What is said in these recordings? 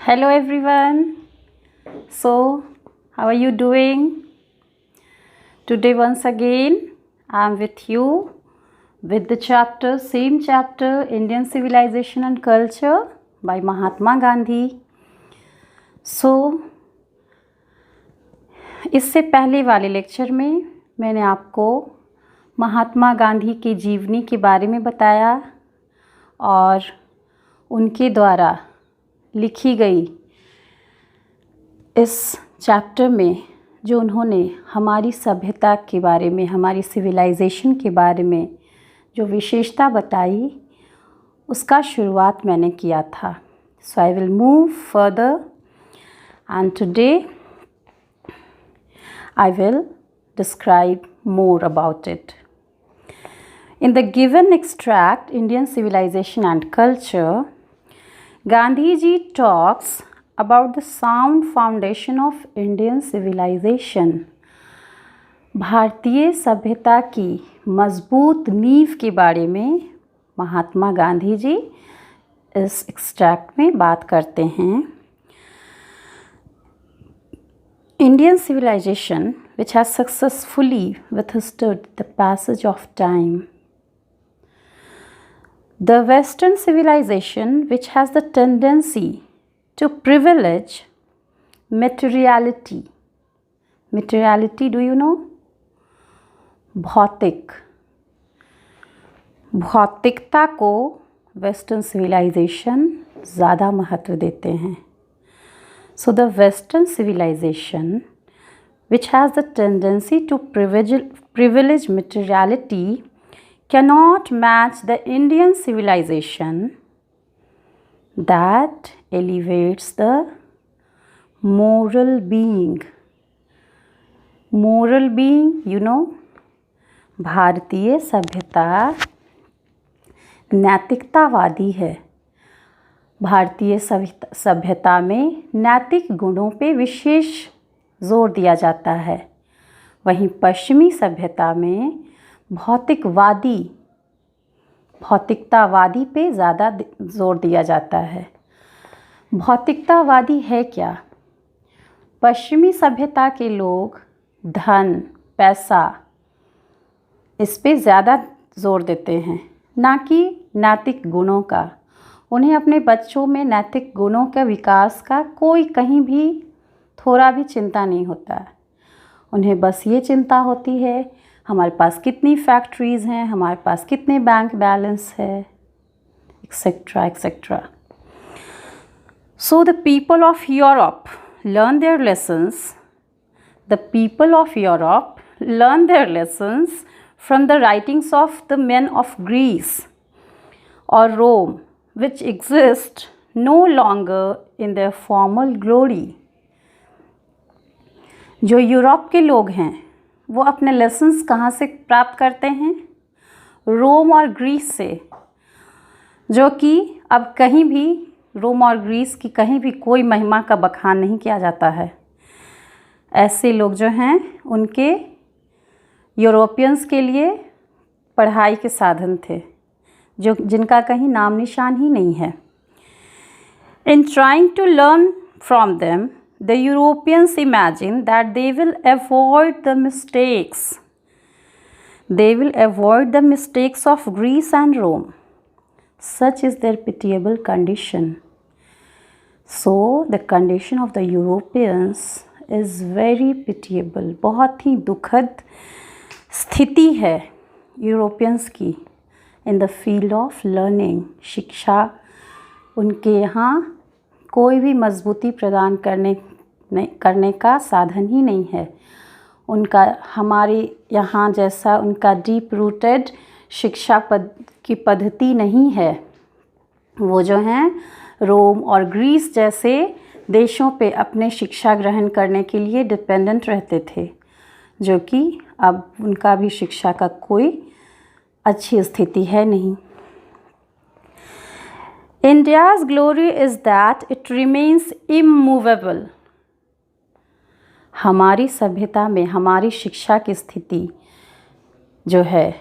Hello everyone. So, how are you doing? Today once again I am with you with the same chapter, Indian Civilization and Culture by Mahatma Gandhi. So, इससे पहले वाले lecture में मैंने आपको महात्मा गांधी की जीवनी के बारे में बताया और उनके द्वारा लिखी गई इस चैप्टर में जो उन्होंने हमारी सभ्यता के बारे में, हमारी सिविलाइजेशन के बारे में जो विशेषता बताई उसका शुरुआत मैंने किया था. So I will move further and today I will describe more about it. In the given extract, Indian Civilization and Culture, Gandhiji talks about the sound foundation of Indian civilization. भारतीय सभ्यता की मजबूत नींव के बारे में महात्मा गांधी जी इस एक्सट्रैक्ट में बात करते हैं. Indian civilization, which has successfully withstood the passage of time. The Western civilization, which has the tendency to privilege materiality. Materiality, do you know? भौतिकता को वेस्टर्न सिविलाइजेशन ज़्यादा महत्व देते हैं. So the Western civilization, which has the tendency to privilege materiality, cannot match the Indian civilization that elevates the moral being. Moral being, you know, भारतीय सभ्यता नैतिकतावादी है. भारतीय सभ्यता में नैतिक गुणों पे विशेष जोर दिया जाता है. वहीं पश्चिमी सभ्यता में भौतिकतावादी पे ज़्यादा जोर दिया जाता है. भौतिकतावादी है क्या? पश्चिमी सभ्यता के लोग धन, पैसा इस पे ज़्यादा जोर देते हैं, ना कि नैतिक गुणों का. उन्हें अपने बच्चों में नैतिक गुणों के विकास का कोई कहीं भी थोड़ा भी चिंता नहीं होता. उन्हें बस ये चिंता होती है हमारे पास कितनी फैक्ट्रीज़ हैं, हमारे पास कितने बैंक बैलेंस है, etcetera etcetera. So the people of Europe learn their lessons. The people of Europe learn their lessons from the writings of the men of Greece और Rome, which exist no longer in their formal glory. जो Europe के लोग हैं वो अपने lessons कहाँ से प्राप्त करते हैं? रोम और ग्रीस से, जो कि अब कहीं भी रोम और ग्रीस की कहीं भी कोई महिमा का बखान नहीं किया जाता है. ऐसे लोग जो हैं उनके यूरोपियंस के लिए पढ़ाई के साधन थे जिनका कहीं नाम निशान ही नहीं है. In trying to learn from them, the Europeans imagine that they will avoid the mistakes. They will avoid the mistakes of Greece and Rome. Such is their pitiable condition. So, the condition of the Europeans is very pitiable. बहुत ही दुखद स्थिति है Europeans की. In the field of learning, शिक्षा उनके यहाँ कोई भी मजबूती प्रदान करने का साधन ही नहीं है. उनका हमारे यहाँ जैसा उनका डीप रूटेड शिक्षा की पद्धति नहीं है. वो जो हैं रोम और ग्रीस जैसे देशों पे अपने शिक्षा ग्रहण करने के लिए डिपेंडेंट रहते थे, जो कि अब उनका भी शिक्षा का कोई अच्छी स्थिति है नहीं. India's glory is that it remains immovable. हमारी सभ्यता में हमारी शिक्षा की स्थिति जो है,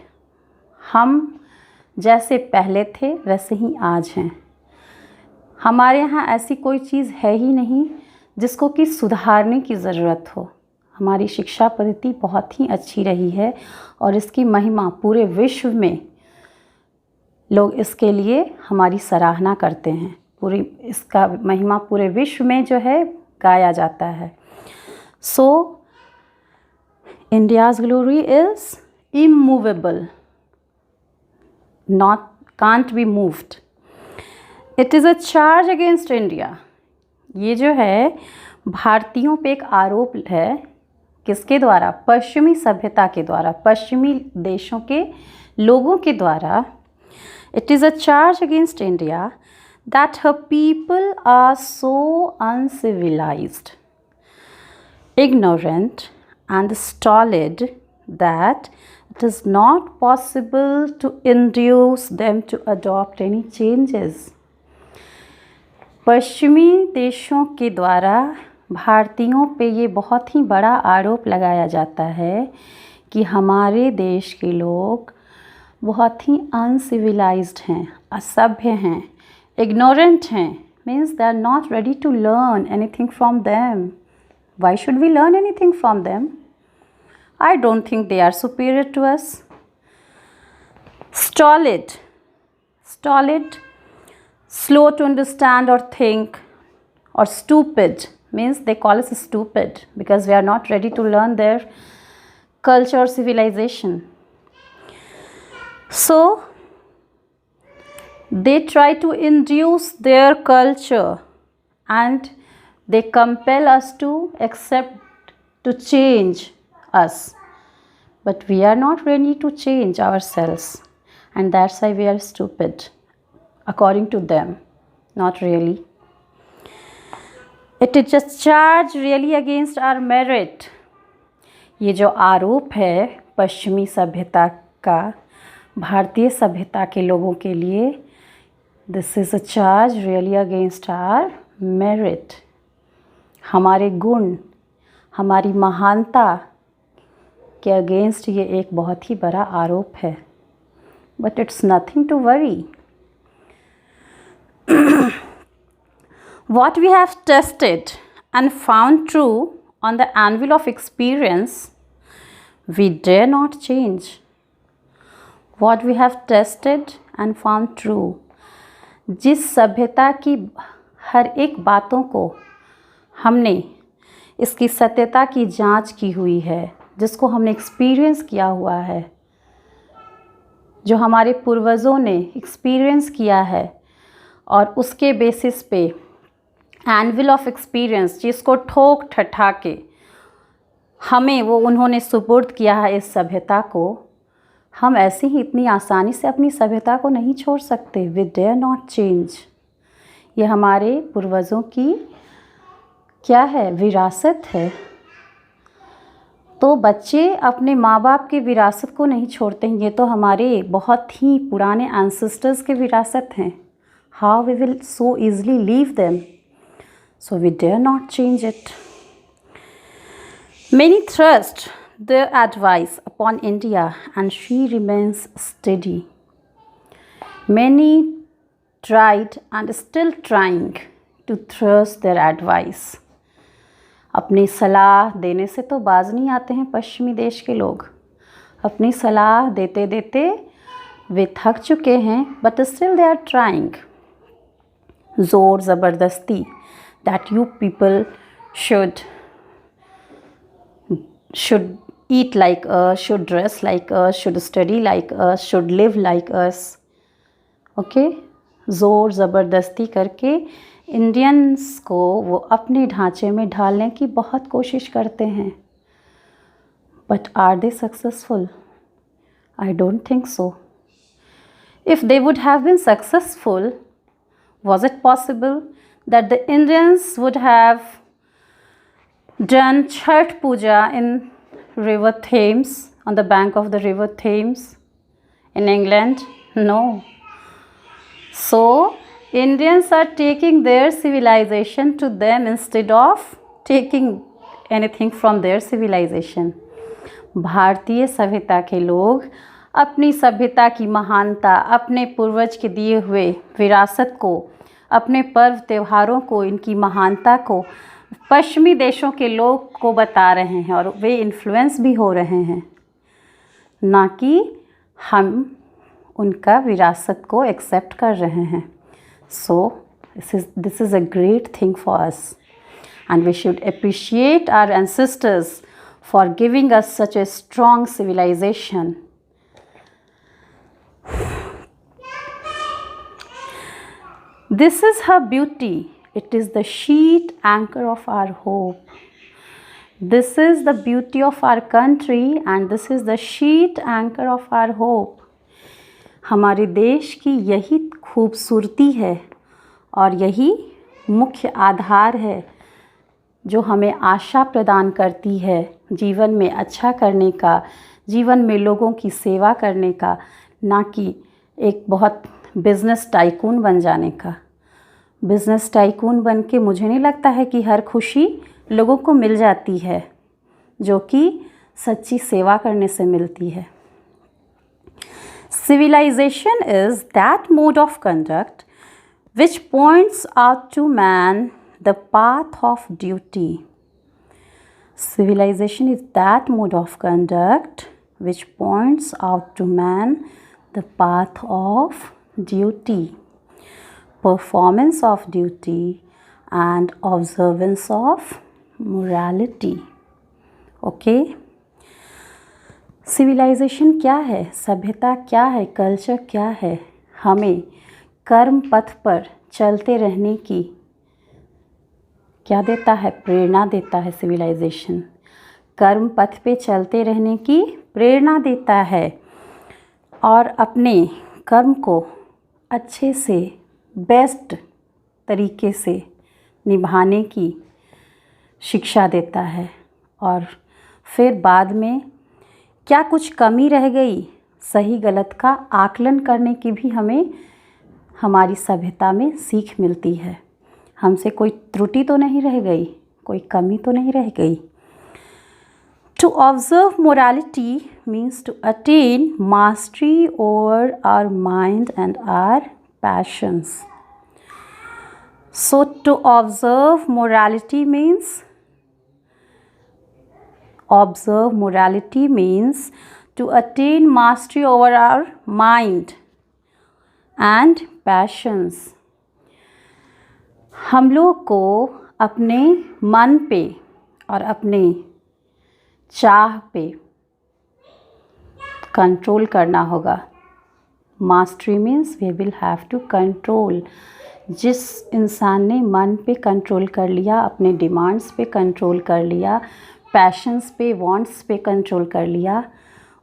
हम जैसे पहले थे वैसे ही आज हैं. हमारे यहाँ ऐसी कोई चीज़ है ही नहीं जिसको कि सुधारने की ज़रूरत हो। हमारी शिक्षा पद्धति बहुत ही अच्छी रही है और इसकी महिमा पूरे विश्व में लोग इसके लिए हमारी सराहना करते हैं। पूरी इसका महिमा पूरे विश्व में जो है गाया जाता है। So India's glory is immovable, can't be moved. It is a charge against India. ये जो है भारतीयों पे एक आरोप है, किसके द्वारा? पश्चिमी सभ्यता के द्वारा, पश्चिमी देशों के लोगों के द्वारा। It is a charge against India that her people are so uncivilized, ignorant and stolid that it is not possible to induce them to adopt any changes. पश्चिमी देशों के द्वारा भारतीयों पे ये बहुत ही बड़ा आरोप लगाया जाता है कि हमारे देश के लोग बहुत ही अनसिविलाइज्ड हैं, असभ्य हैं, इग्नोरेंट हैं, means they are not ready to learn anything from them. Why should we learn anything from them? I don't think they are superior to us. Stolid, slow to understand or think, or stupid means they call us stupid because we are not ready to learn their culture or civilization. So they try to induce their culture and they compel us to accept, to change us. But we are not ready to change ourselves. And that's why we are stupid, according to them. Not really. It is just charge really against our merit. ये जो आरोप है पश्चिमी सभ्यता का भारतीय सभ्यता के लोगों के लिए, this is a charge really against our merit. हमारे गुण, हमारी महानता के अगेंस्ट ये एक बहुत ही बड़ा आरोप है. But it's nothing to worry. What we have tested and found true on the anvil of experience, we dare not change. What we have tested and found true, जिस सभ्यता की हर एक बातों को हमने इसकी सत्यता की जांच की हुई है, जिसको हमने एक्सपीरियंस किया हुआ है, जो हमारे पूर्वजों ने एक्सपीरियंस किया है और उसके बेसिस पे एनविल ऑफ एक्सपीरियंस जिसको ठोक ठठा के हमें वो उन्होंने सुपुर्द किया है इस सभ्यता को, हम ऐसे ही इतनी आसानी से अपनी सभ्यता को नहीं छोड़ सकते. We dare not change. ये हमारे पूर्वजों की क्या है? विरासत है. तो बच्चे अपने माँ बाप की विरासत को नहीं छोड़ते हैं. ये तो हमारे बहुत ही पुराने एंसेस्टर्स की विरासत हैं. How we will so easily leave them? So we dare not change it. Many thrust their advice upon India and she remains steady. Many tried and still trying to thrust their advice. अपनी सलाह देने से तो बाज नहीं आते हैं पश्चिमी देश के लोग. अपनी सलाह देते देते वे थक चुके हैं. But still they are trying. ज़ोर ज़बरदस्ती that you people should eat like us, should dress like us, should study like us, should live like us. Okay? ज़ोर ज़बरदस्ती करके इंडियंस को वो अपने ढांचे में ढालने की बहुत कोशिश करते हैं. But are they successful? I don't think so. If they would have been successful, was it possible that the Indians would have done Chhath Puja in river Thames, on the bank of the river Thames in England? No. So Indians are taking their civilization to them instead of taking anything from their civilization. भारतीय सभ्यता के लोग अपनी सभ्यता की महानता, अपने पूर्वज के दिए हुए विरासत को अपने पर्व त्योहारों को, इनकी महानता को पश्चिमी देशों के लोग को बता रहे हैं और वे इन्फ्लुएंस भी हो रहे हैं, ना कि हम उनका विरासत को एक्सेप्ट कर रहे हैं। So this is a great thing for us and we should appreciate our ancestors for giving us such a strong civilization. This is her beauty. It is the sheet anchor of our hope. This is the beauty of our country and this is the sheet anchor of our hope. हमारे देश की यही खूबसूरती है और यही मुख्य आधार है जो हमें आशा प्रदान करती है जीवन में अच्छा करने का, जीवन में लोगों की सेवा करने का, ना कि एक बहुत बिज़नेस टाइकून बन जाने का। बिज़नेस टाइकून बन के मुझे नहीं लगता है कि हर खुशी लोगों को मिल जाती है जो कि सच्ची सेवा करने से मिलती है। Civilization is that mode of conduct which points out to man the path of duty. Civilization is that mode of conduct which points out to man the path of duty, performance of duty and observance of morality. Okay? Civilization क्या है, सभ्यता क्या है, culture क्या है? हमें कर्म पथ पर चलते रहने की क्या देता है? प्रेरणा देता है। सिविलाइजेशन कर्म पथ पे चलते रहने की प्रेरणा देता है और अपने कर्म को अच्छे से बेस्ट तरीके से निभाने की शिक्षा देता है और फिर बाद में क्या कुछ कमी रह गई, सही गलत का आकलन करने की भी हमें हमारी सभ्यता में सीख मिलती है। हमसे कोई त्रुटि तो नहीं रह गई, कोई कमी तो नहीं रह गई। To observe morality means to attain mastery over our mind and our passions. So to observe morality means to attain mastery over our mind and passions. हम लोग को अपने मन पे और अपने चाह पे कंट्रोल करना होगा। Mastery means we will have to control. जिस इंसान ने मन पे कंट्रोल कर लिया, अपने डिमांड्स पे कंट्रोल कर लिया, पैशंस पे, वांट्स पे कंट्रोल कर लिया,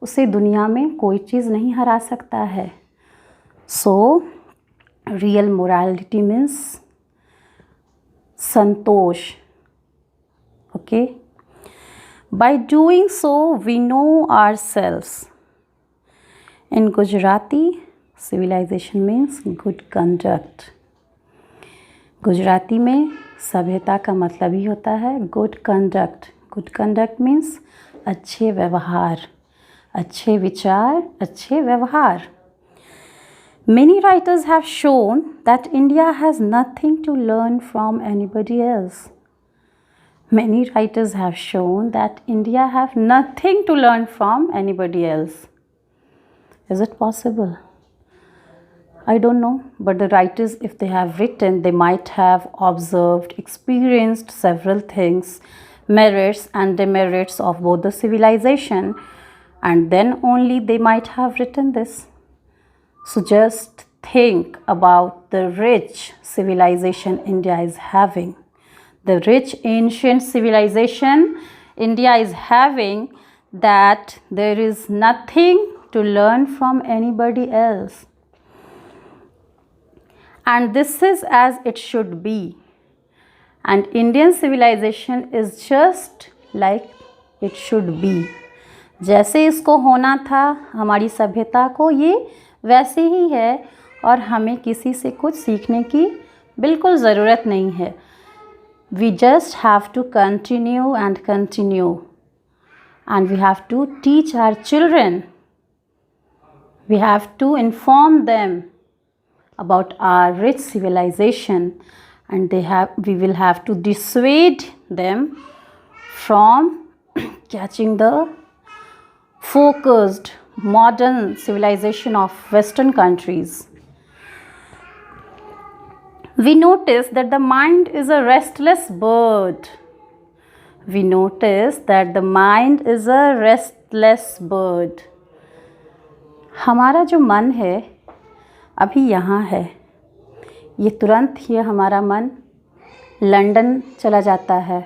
उसे दुनिया में कोई चीज़ नहीं हरा सकता है। सो रियल मोरालिटी मीन्स संतोष। Okay, by doing so we know ourselves. In Gujarati civilization means good conduct. Gujarati में सभ्यता का मतलब ही होता है good conduct. Good conduct means अच्छे व्यवहार, अच्छे विचार, अच्छे व्यवहार। Many writers have shown that India has nothing to learn from anybody else. Many writers have shown that India have nothing to learn from anybody else. Is it possible? I don't know, but the writers, if they have written, they might have observed, experienced several things, merits and demerits of both the civilization, and then only they might have written this. So just think about the rich civilization India is having. The rich ancient civilization India is having, that there is nothing to learn from anybody else. And this is as it should be. And Indian civilization is just like it should be. जैसे इसको होना था हमारी सभ्यता को, ये वैसे ही है और हमें किसी से कुछ सीखने की बिल्कुल ज़रूरत नहीं है। We just have to continue and continue, and we have to teach our children. We have to inform them, about our rich civilization, and we will have to dissuade them from catching the focused modern civilization of Western countries. We notice that the mind is a restless bird. We notice that the mind is a restless bird. हमारा जो मन है अभी यहाँ है, ये तुरंत ही हमारा मन लंदन चला जाता है,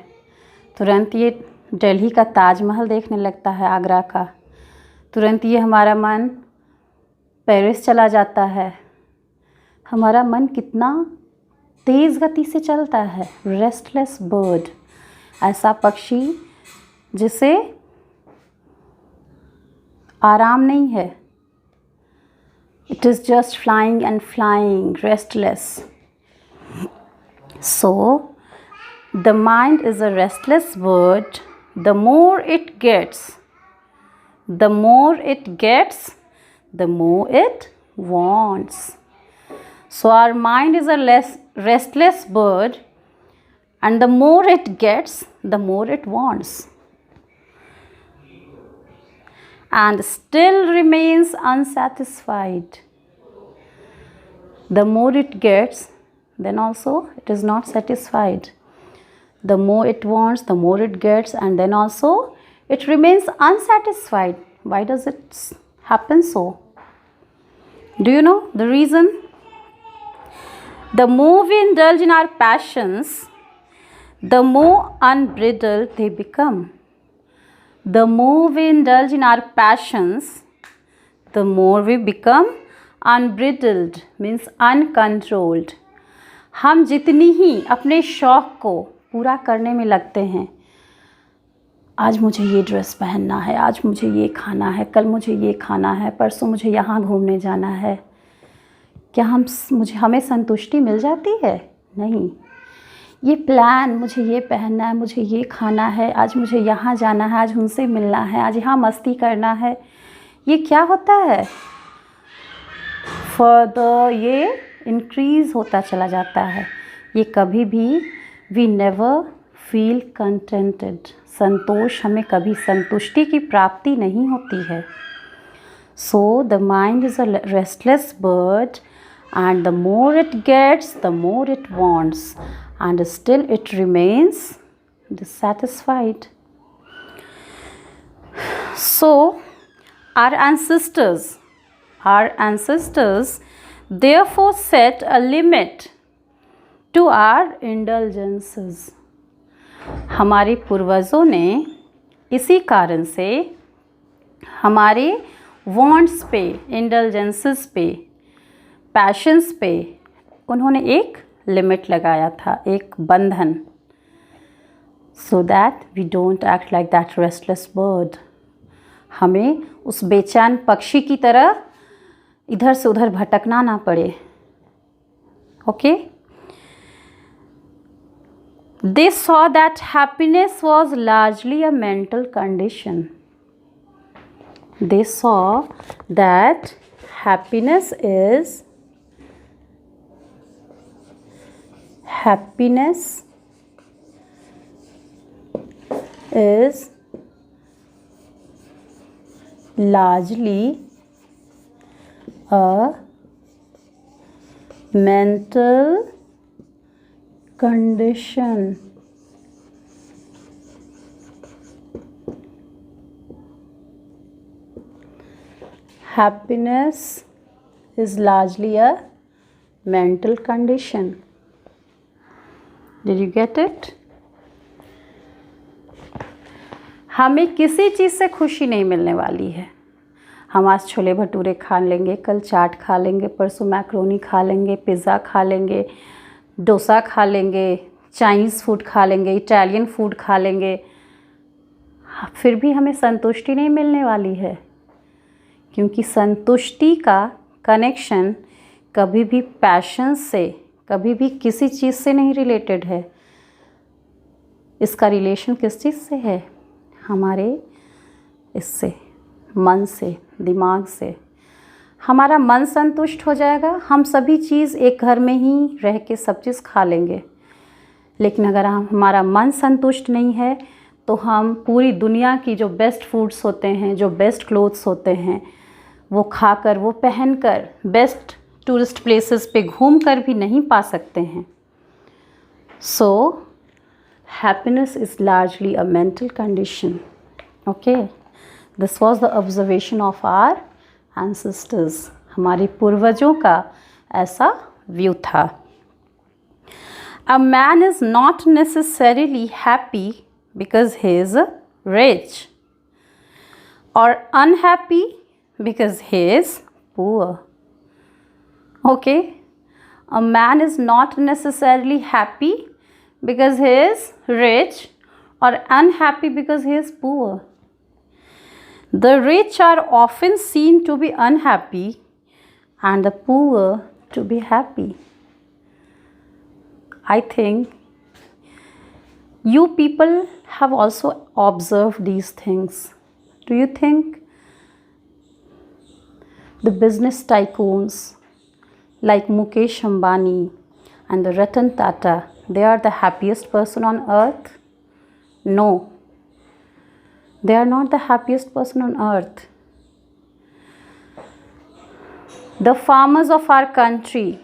तुरंत ये दिल्ली का ताजमहल देखने लगता है, आगरा का, तुरंत ये हमारा मन पेरिस चला जाता है। हमारा मन कितना तेज़ गति से चलता है। रेस्टलेस बर्ड, ऐसा पक्षी जिसे आराम नहीं है। It is just flying and flying, restless. So, the mind is a restless bird. The more it gets, the more it wants. So, our mind is a restless bird, and the more it gets, the more it wants. And still remains unsatisfied. The more it gets, then also it is not satisfied. The more it wants, the more it gets, and then also it remains unsatisfied. Why does it happen so? Do you know the reason? The more we indulge in our passions, the more unbridled they become. The more we indulge in our passions, the more we become unbridled, means uncontrolled. हम जितनी ही अपने शौक़ को पूरा करने में लगते हैं, आज मुझे ये ड्रेस पहनना है, आज मुझे ये खाना है, कल मुझे ये खाना है, परसों मुझे यहाँ घूमने जाना है, क्या हमें संतुष्टि मिल जाती है? नहीं। ये प्लान, मुझे ये पहनना है, मुझे ये खाना है, आज मुझे यहाँ जाना है, आज उनसे मिलना है, आज यहाँ मस्ती करना है, ये क्या होता है? फर्दर ये इंक्रीज़ होता चला जाता है। ये कभी भी वी नेवर फील कंटेंटेड, संतोष, हमें कभी संतुष्टि की प्राप्ति नहीं होती है। So the mind is a restless bird, and the more it gets, the more it wants, and still it remains dissatisfied. So our ancestors therefore set a limit to our indulgences. हमारे पूर्वजों ने इसी कारण से हमारे wants पे, indulgences पे, patience पे उन्होंने एक लिमिट लगाया था, एक बंधन, so that we don't act like that restless bird. हमें उस बेचैन पक्षी की तरह इधर से उधर भटकना ना पड़े। Okay, they saw that happiness was largely a mental condition. They saw that happiness is largely a mental condition. Happiness is largely a mental condition. Did you get it? हमें किसी चीज़ से खुशी नहीं मिलने वाली है। हम आज छोले भटूरे खा लेंगे, कल चाट खा लेंगे, परसों मैक्रोनी खा लेंगे, पिज़्ज़ा खा लेंगे, डोसा खा लेंगे, चाइनीज़ फूड खा लेंगे, इटालियन फूड खा लेंगे, फिर भी हमें संतुष्टि नहीं मिलने वाली है, क्योंकि संतुष्टि का कनेक्शन कभी भी पैशन से, कभी भी किसी चीज़ से नहीं रिलेटेड है। इसका रिलेशन किस चीज़ से है? हमारे इससे, मन से, दिमाग से। हमारा मन संतुष्ट हो जाएगा, हम सभी चीज़ एक घर में ही रह के सब चीज़ खा लेंगे। लेकिन अगर हमारा मन संतुष्ट नहीं है तो हम पूरी दुनिया की जो बेस्ट फूड्स होते हैं, जो बेस्ट क्लोथ्स होते हैं, वो खाकर, वो पहनकर, बेस्ट टूरिस्ट प्लेसेस पे घूमकर भी नहीं पा सकते हैं। सो happiness is largely a mental condition. Okay, this was the observation of our ancestors. हमारे पूर्वजों का ऐसा व्यू था। A man is not necessarily happy because he is rich or unhappy because he is poor. Okay, a man is not necessarily happy because he is rich or unhappy because he is poor. The rich are often seen to be unhappy and the poor to be happy. I think you people have also observed these things. Do you think the business tycoons like Mukesh Ambani and the Ratan Tata, they are the happiest person on earth? No, they are not the happiest person on earth. The farmers of our country,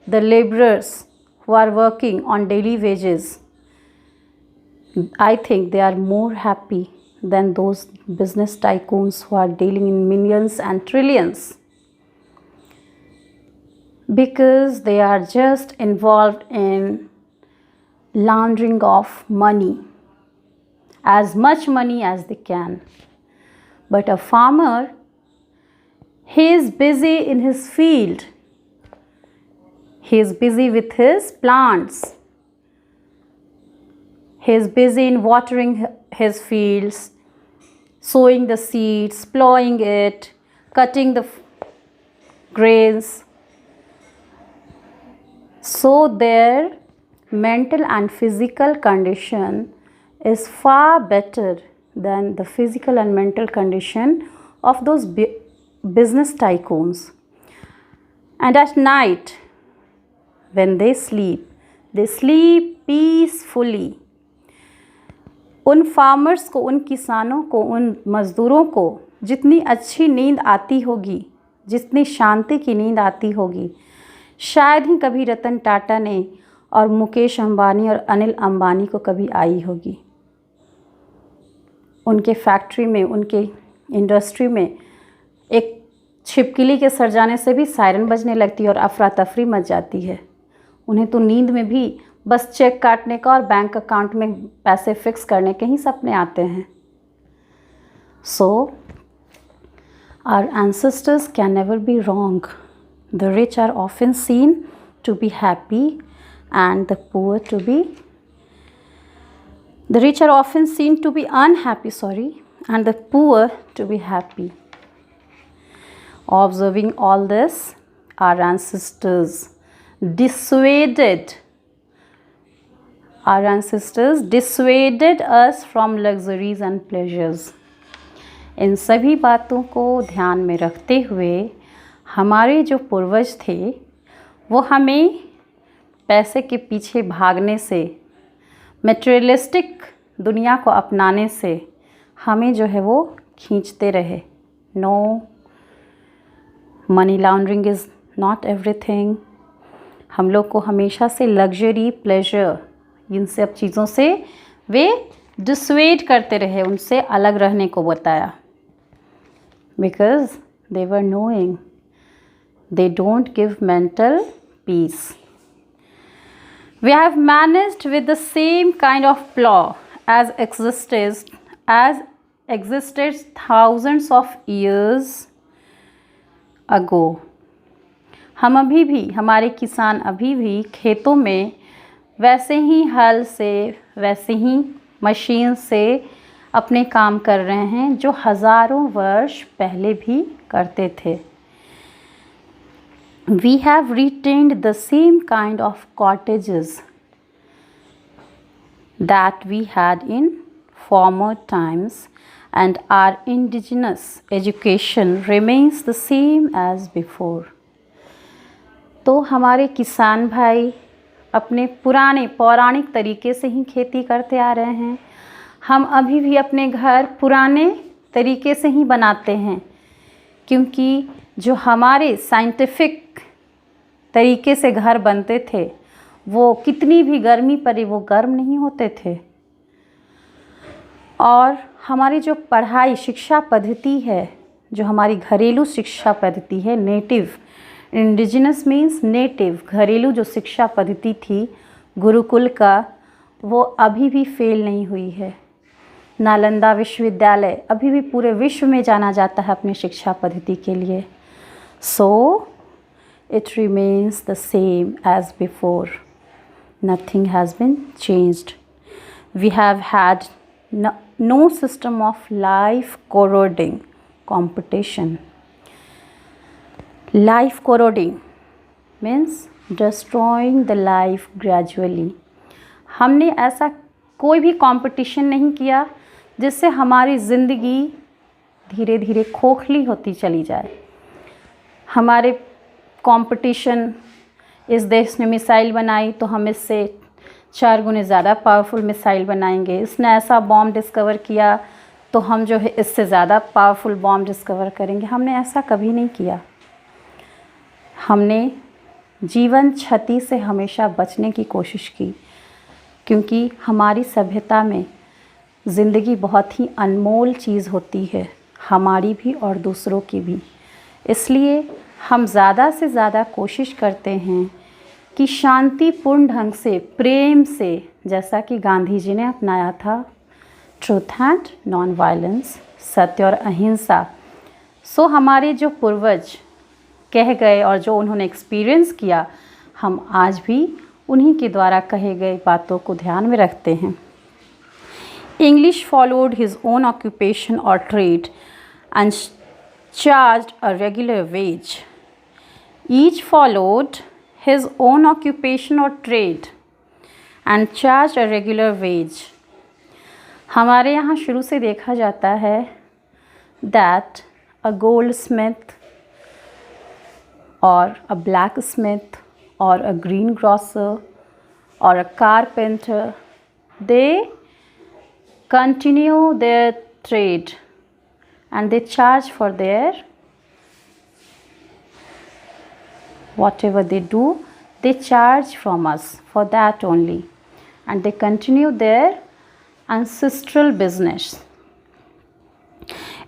the laborers who are working on daily wages, I think they are more happy than those business tycoons who are dealing in millions and trillions, because they are just involved in laundering of money, as much money as they can. But a farmer, he is busy in his field, he is busy with his plants, he is busy in watering his fields, sowing the seeds, plowing it, cutting the grains. So their mental and physical condition is far better than the physical and mental condition of those business tycoons. And at night, when they sleep peacefully. उन farmers को, उन किसानों को, उन मज़दूरों को जितनी अच्छी नींद आती होगी, जितनी शांति की नींद आती होगी, शायद ही कभी रतन टाटा ने और मुकेश अंबानी और अनिल अंबानी को कभी आई होगी। उनके फैक्ट्री में, उनके इंडस्ट्री में एक छिपकली के सर जाने से भी सायरन बजने लगती है और अफरा तफरी मच जाती है। उन्हें तो नींद में भी बस चेक काटने का और बैंक अकाउंट में पैसे फिक्स करने के ही सपने आते हैं। So our ancestors can never be wrong. The rich are often seen to be happy and the poor to be, the rich are often seen to be unhappy, and the poor to be happy. Observing all this, our ancestors dissuaded us from luxuries and pleasures. इन सभी बातों को ध्यान में रखते हुए हमारे जो पूर्वज थे वो हमें पैसे के पीछे भागने से, मटेरियलिस्टिक दुनिया को अपनाने से हमें जो है वो खींचते रहे। No, money laundering is not everything. हम लोग को हमेशा से लग्जरी, प्लेजर, इन सब चीज़ों से वे डिसवेड करते रहे, उनसे अलग रहने को बताया। Because they were knowing they don't give mental peace. We have managed with the same kind of flaw as existed thousands of years ago. हम अभी भी, हमारे किसान अभी भी खेतों में वैसे ही हल से, वैसे ही मशीन से अपने काम कर रहे हैं जो हज़ारों वर्ष पहले भी करते थे। We have retained the same kind of cottages that we had in former times and our indigenous education remains the same as before. तो हमारे किसान भाई अपने पुराने पौराणिक तरीके से ही खेती करते आ रहे हैं। हम अभी भी अपने घर पुराने तरीके से ही बनाते हैं, क्योंकि जो हमारे साइंटिफिक तरीके से घर बनते थे वो कितनी भी गर्मी पड़े वो गर्म नहीं होते थे। और हमारी जो पढ़ाई शिक्षा पद्धति है, जो हमारी घरेलू शिक्षा पद्धति है, नेटिव, इंडिजिनस मीन्स नेटिव, घरेलू जो शिक्षा पद्धति थी गुरुकुल का, वो अभी भी फेल नहीं हुई है। नालंदा विश्वविद्यालय अभी भी पूरे विश्व में जाना जाता है अपनी शिक्षा पद्धति के लिए। So it remains the same as before, nothing has been changed. We have had no system of life corroding competition. Life corroding means destroying the life gradually. हमने ऐसा कोई भी कंपटीशन नहीं किया जिससे हमारी ज़िंदगी धीरे धीरे खोखली होती चली जाए। हमारे कंपटीशन, इस देश ने मिसाइल बनाई तो हम इससे 4 गुने ज़्यादा पावरफुल मिसाइल बनाएंगे। इसने ऐसा बॉम्ब डिस्कवर किया तो हम जो है इससे ज़्यादा पावरफुल बॉम्ब डिस्कवर करेंगे। हमने ऐसा कभी नहीं किया। हमने जीवन क्षति से हमेशा बचने की कोशिश की, क्योंकि हमारी सभ्यता में ज़िंदगी बहुत ही अनमोल चीज़ होती है, हमारी भी और दूसरों की भी। इसलिए हम ज़्यादा से ज़्यादा कोशिश करते हैं कि शांतिपूर्ण ढंग से, प्रेम से, जैसा कि गांधी जी ने अपनाया था, ट्रूथ एंड नॉन वायलेंस, सत्य और अहिंसा। सो हमारे जो पूर्वज कह गए और जो उन्होंने एक्सपीरियंस किया, हम आज भी उन्हीं के द्वारा कहे गए बातों को ध्यान में रखते हैं। English followed his own occupation और trade and charged a regular wage. Each followed his own occupation or trade and charged a regular wage. हमारे यहाँ शुरू से देखा जाता है that a goldsmith or a blacksmith or a greengrocer or a carpenter, they continue their trade and they charge for their whatever they do, they charge from us for that only, and they continue their ancestral business.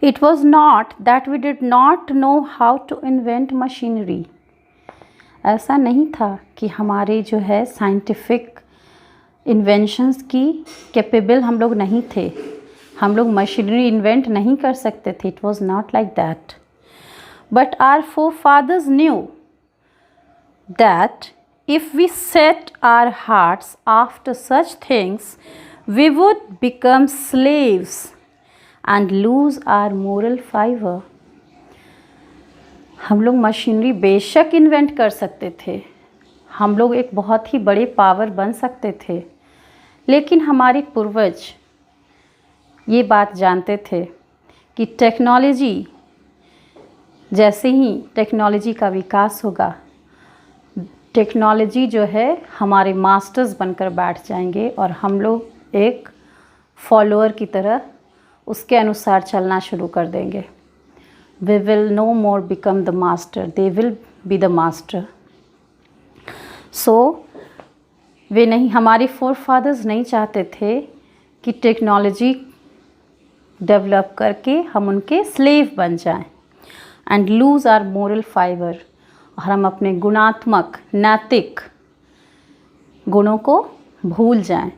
It was not that we did not know how to invent machinery. ऐसा नहीं था कि हमारे जो है scientific inventions की capable हम लोग नहीं थे, हम लोग मशीनरी इन्वेंट नहीं कर सकते थे। It was not like that. But our forefathers knew that if we set our hearts after such things, we would become slaves and lose our moral fiber. हम लोग मशीनरी बेशक इन्वेंट कर सकते थे, हम लोग एक बहुत ही बड़े पावर बन सकते थे, लेकिन हमारे पूर्वज ये बात जानते थे कि टेक्नोलॉजी, जैसे ही टेक्नोलॉजी का विकास होगा, टेक्नोलॉजी जो है हमारे मास्टर्स बनकर बैठ जाएंगे और हम लोग एक फॉलोअर की तरह उसके अनुसार चलना शुरू कर देंगे। We will no more become the master, they will be the master. So वे नहीं, हमारे फोरफादर्स नहीं चाहते थे कि टेक्नोलॉजी डेवलप करके हम उनके स्लेव बन जाएं and lose our moral fibre, और हम अपने गुणात्मक नैतिक गुणों को भूल जाएं।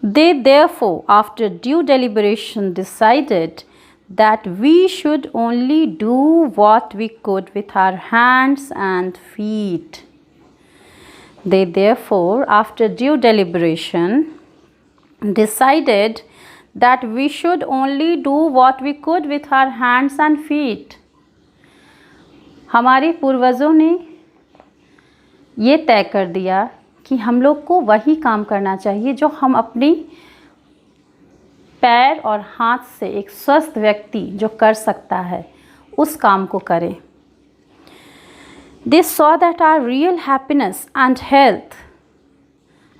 They therefore, after due deliberation, decided that we should only do what we could with our hands and feet. They therefore, after due deliberation, decided that we should only do what we could with our hands and feet. हमारे पूर्वजों ने ये तय कर दिया कि हम लोग को वही काम करना चाहिए जो हम अपनी पैर और हाथ से एक स्वस्थ व्यक्ति जो कर सकता है उस काम को करें। They saw that our real happiness and health,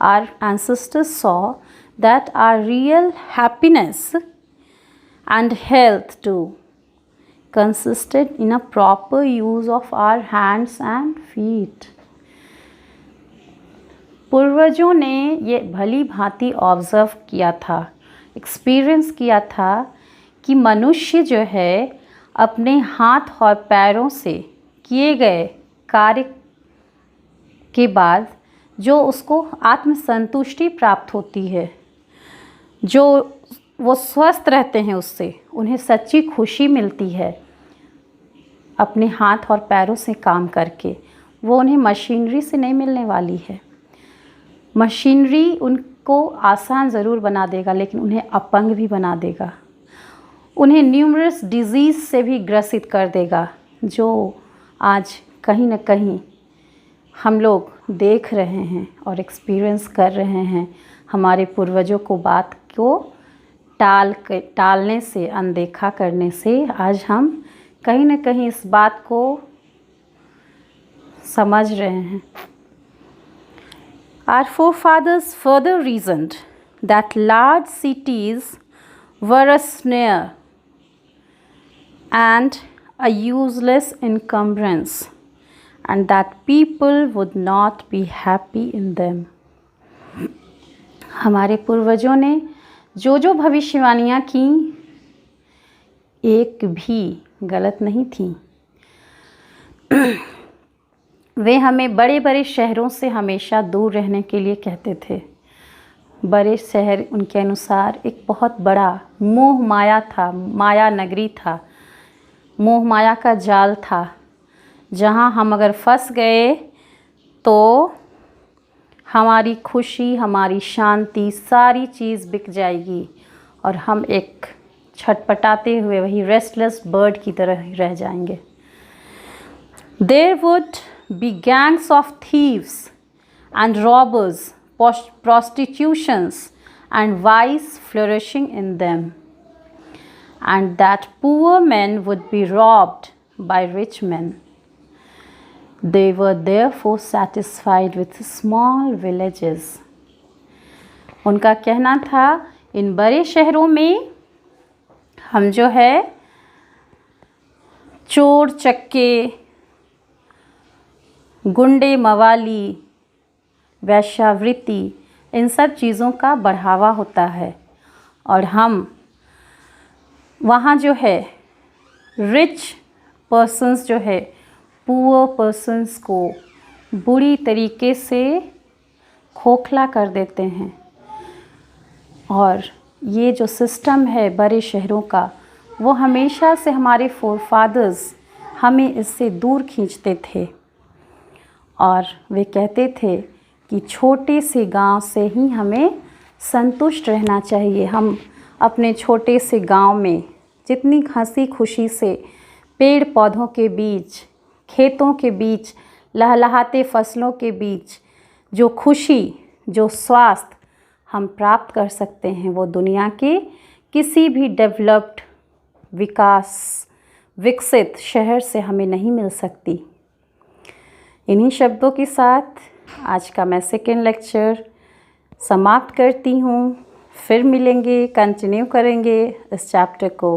our ancestors saw that our real happiness and health too consisted in a proper use of our hands and feet. पूर्वजों ने ये भली भांति ऑब्ज़र्व किया था, एक्सपीरियंस किया था कि मनुष्य जो है अपने हाथ और पैरों से किए गए कार्य के बाद जो उसको आत्मसंतुष्टि प्राप्त होती है, जो वो स्वस्थ रहते हैं, उससे उन्हें सच्ची खुशी मिलती है अपने हाथ और पैरों से काम करके। वो उन्हें मशीनरी से नहीं मिलने वाली है। मशीनरी उनको आसान ज़रूर बना देगा, लेकिन उन्हें अपंग भी बना देगा, उन्हें न्यूमरस डिजीज़ से भी ग्रसित कर देगा, जो आज कहीं न कहीं हम लोग देख रहे हैं और एक्सपीरियंस कर रहे हैं। हमारे पूर्वजों को बात को टालने से, अनदेखा करने से आज हम कहीं न कहीं इस बात को समझ रहे हैं। Our forefathers further reasoned that large cities were a snare and a useless encumbrance, and that people would not be happy in them. हमारे पूर्वजों ने जो जो भविष्यवाणियाँ की, एक भी गलत नहीं थी। वे हमें बड़े बड़े शहरों से हमेशा दूर रहने के लिए कहते थे। बड़े शहर उनके अनुसार एक बहुत बड़ा मोह माया था, माया नगरी था, मोह माया का जाल था, जहाँ हम अगर फंस गए तो हमारी खुशी, हमारी शांति, सारी चीज़ बिक जाएगी और हम एक छटपटाते हुए वही रेस्टलेस बर्ड की तरह रह जाएंगे। There would be gangs of thieves and robbers, prostitutions and vice flourishing in them, and that poor men would be robbed by rich men. They were therefore satisfied with small villages. उनका कहना था इन बड़े शहरों में हम जो है चोर चक्के, गुंडे मवाली, वैश्यावृत्ति, इन सब चीज़ों का बढ़ावा होता है और हम वहाँ जो है रिच पर्सन्स जो है पुअर पर्सन्स को बुरी तरीके से खोखला कर देते हैं। और ये जो सिस्टम है बड़े शहरों का, वो हमेशा से हमारे फोरफादर्स हमें इससे दूर खींचते थे और वे कहते थे कि छोटे से गांव से ही हमें संतुष्ट रहना चाहिए। हम अपने छोटे से गांव में जितनी हंसी खुशी से पेड़ पौधों के बीच, खेतों के बीच, लहलहाते फसलों के बीच जो खुशी, जो स्वास्थ्य हम प्राप्त कर सकते हैं, वो दुनिया के किसी भी डेवलप्ड विकसित शहर से हमें नहीं मिल सकती। इन्हीं शब्दों के साथ आज का मैं सेकेंड लेक्चर समाप्त करती हूँ। फिर मिलेंगे, कंटिन्यू करेंगे इस चैप्टर को।